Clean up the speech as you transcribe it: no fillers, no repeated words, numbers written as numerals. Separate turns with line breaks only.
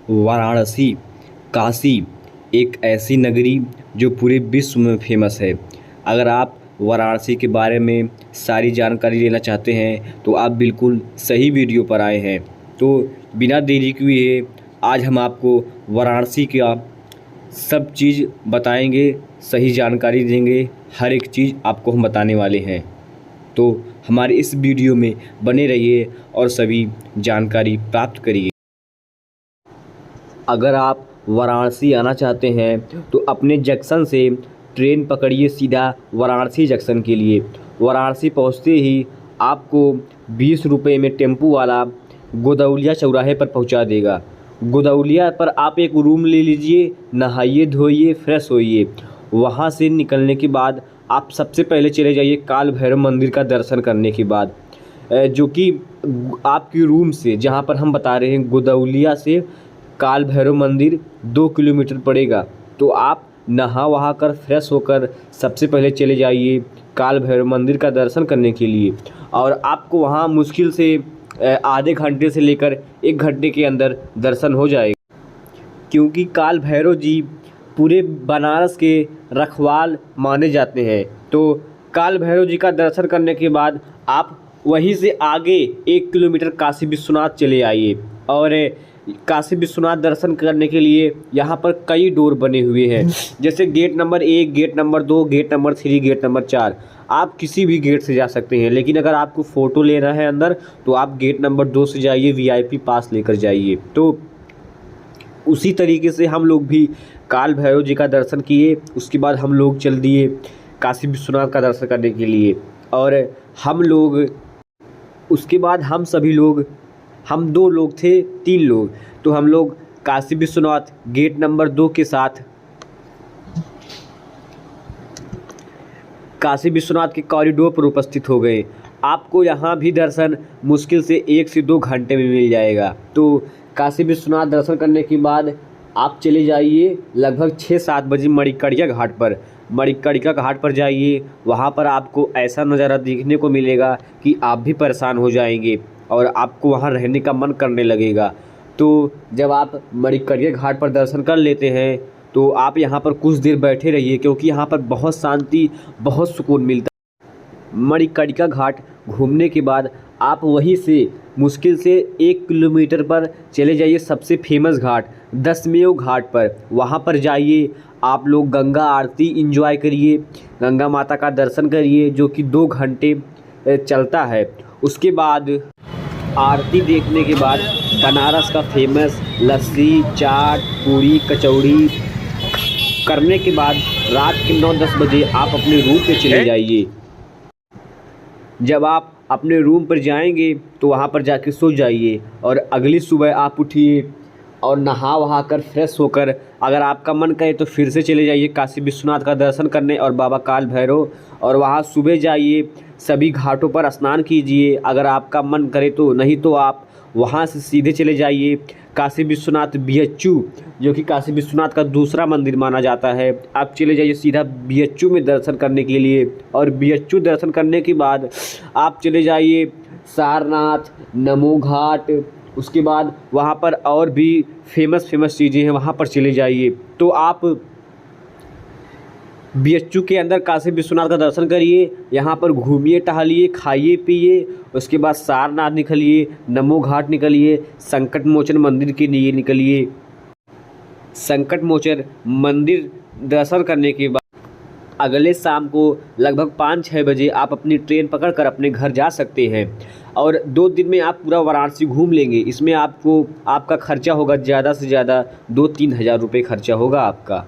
वाराणसी, काशी एक ऐसी नगरी जो पूरे विश्व में फेमस है। अगर आप वाराणसी के बारे में सारी जानकारी लेना चाहते हैं तो आप बिल्कुल सही वीडियो पर आए हैं। तो बिना देरी किए आज हम आपको वाराणसी का सब चीज़ बताएंगे, सही जानकारी देंगे, हर एक चीज़ आपको हम बताने वाले हैं। तो हमारे इस वीडियो में बने रहिए और सभी जानकारी प्राप्त करिए। अगर आप वाराणसी आना चाहते हैं तो अपने जंक्शन से ट्रेन पकड़िए सीधा वाराणसी जंक्शन के लिए। वाराणसी पहुंचते ही आपको 20 रुपये में टेम्पू वाला गोदौलिया चौराहे पर पहुंचा देगा। गोदौलिया पर आप एक रूम ले लीजिए, नहाइए धोइए, फ्रेश होइए। वहां से निकलने के बाद आप सबसे पहले चले जाइए काल भैरव मंदिर का दर्शन करने के बाद, जो कि आपकी रूम से, जहां पर हम बता रहे हैं गोदौलिया से काल भैरव मंदिर 2 किलोमीटर पड़ेगा। तो आप नहा वहा कर फ्रेश होकर सबसे पहले चले जाइए काल भैरव मंदिर का दर्शन करने के लिए। और आपको वहाँ मुश्किल से आधे घंटे से लेकर 1 घंटे के अंदर दर्शन हो जाएगा, क्योंकि काल भैरव जी पूरे बनारस के रखवाल माने जाते हैं। तो काल भैरव जी का दर्शन करने के बाद आप वहीं से आगे 1 किलोमीटर काशी विश्वनाथ चले आइए। और काशी विश्वनाथ दर्शन करने के लिए यहाँ पर कई डोर बने हुए हैं, जैसे gate number 1, gate number 2, gate number 3, gate number 4। आप किसी भी गेट से जा सकते हैं, लेकिन अगर आपको फ़ोटो लेना है अंदर तो आप गेट नंबर 2 से जाइए, VIP पास लेकर जाइए। तो उसी तरीके से हम लोग भी काल भैरव जी का दर्शन किए, उसके बाद हम लोग चल दिए काशी विश्वनाथ का दर्शन करने के लिए। और हम लोग उसके बाद हम 2 लोग थे, 3 लोग, तो हम लोग काशी विश्वनाथ गेट नंबर 2 के साथ काशी विश्वनाथ के कॉरिडोर पर उपस्थित हो गए। आपको यहाँ भी दर्शन मुश्किल से 1 से 2 घंटे में मिल जाएगा। तो काशी विश्वनाथ दर्शन करने के बाद आप चले जाइए लगभग 6-7 बजे मणिकर्णिका घाट पर। मणिकर्णिका घाट पर जाइए, वहाँ पर आपको ऐसा नज़ारा देखने को मिलेगा कि आप भी परेशान हो जाएंगे और आपको वहाँ रहने का मन करने लगेगा। तो जब आप मणिकर्णिका घाट पर दर्शन कर लेते हैं तो आप यहाँ पर कुछ देर बैठे रहिए, क्योंकि यहाँ पर बहुत शांति, बहुत सुकून मिलता है। मणिकर्णिका घाट घूमने के बाद आप वहीं से मुश्किल से 1 किलोमीटर पर चले जाइए सबसे फेमस घाट दशमेव घाट पर। वहाँ पर जाइए, आप लोग गंगा आरती एंजॉय करिए, गंगा माता का दर्शन करिए, जो कि 2 घंटे चलता है। उसके बाद आरती देखने के बाद बनारस का फेमस लस्सी, चाट, पूरी, कचौड़ी करने के बाद रात के 9-10 बजे आप अपने रूम पे चले जाइए। जब आप अपने रूम पर जाएंगे तो वहाँ पर जाके सो जाइए और अगली सुबह आप उठिए और नहा वहा कर फ्रेश होकर अगर आपका मन करे तो फिर से चले जाइए काशी विश्वनाथ का दर्शन करने और बाबा काल भैरव, और वहाँ सुबह जाइए, सभी घाटों पर स्नान कीजिए अगर आपका मन करे तो। नहीं तो आप वहाँ से सीधे चले जाइए काशी विश्वनाथ BHU, जो कि काशी विश्वनाथ का दूसरा मंदिर माना जाता है। आप चले जाइए सीधा BHU में दर्शन करने के लिए, और BHU दर्शन करने के बाद आप चले जाइए सारनाथ, नमो घाट। उसके बाद वहाँ पर और भी फेमस चीज़ें हैं, वहाँ पर चले जाइए। तो आप BHU के अंदर काशी विश्वनाथ का दर्शन करिए, यहाँ पर घूमिए, टहलिए, खाइए पिए। उसके बाद सारनाथ निकलिए, नमो घाट निकलिए, संकट मोचन मंदिर के लिए निकलिए। संकट मोचन मंदिर दर्शन करने के बाद अगले शाम को लगभग 5-6 बजे आप अपनी ट्रेन पकड़कर अपने घर जा सकते हैं। और 2 दिन में आप पूरा वाराणसी घूम लेंगे। इसमें आपका खर्चा होगा ज़्यादा से ज़्यादा 2-3 हज़ार रुपये खर्चा होगा आपका।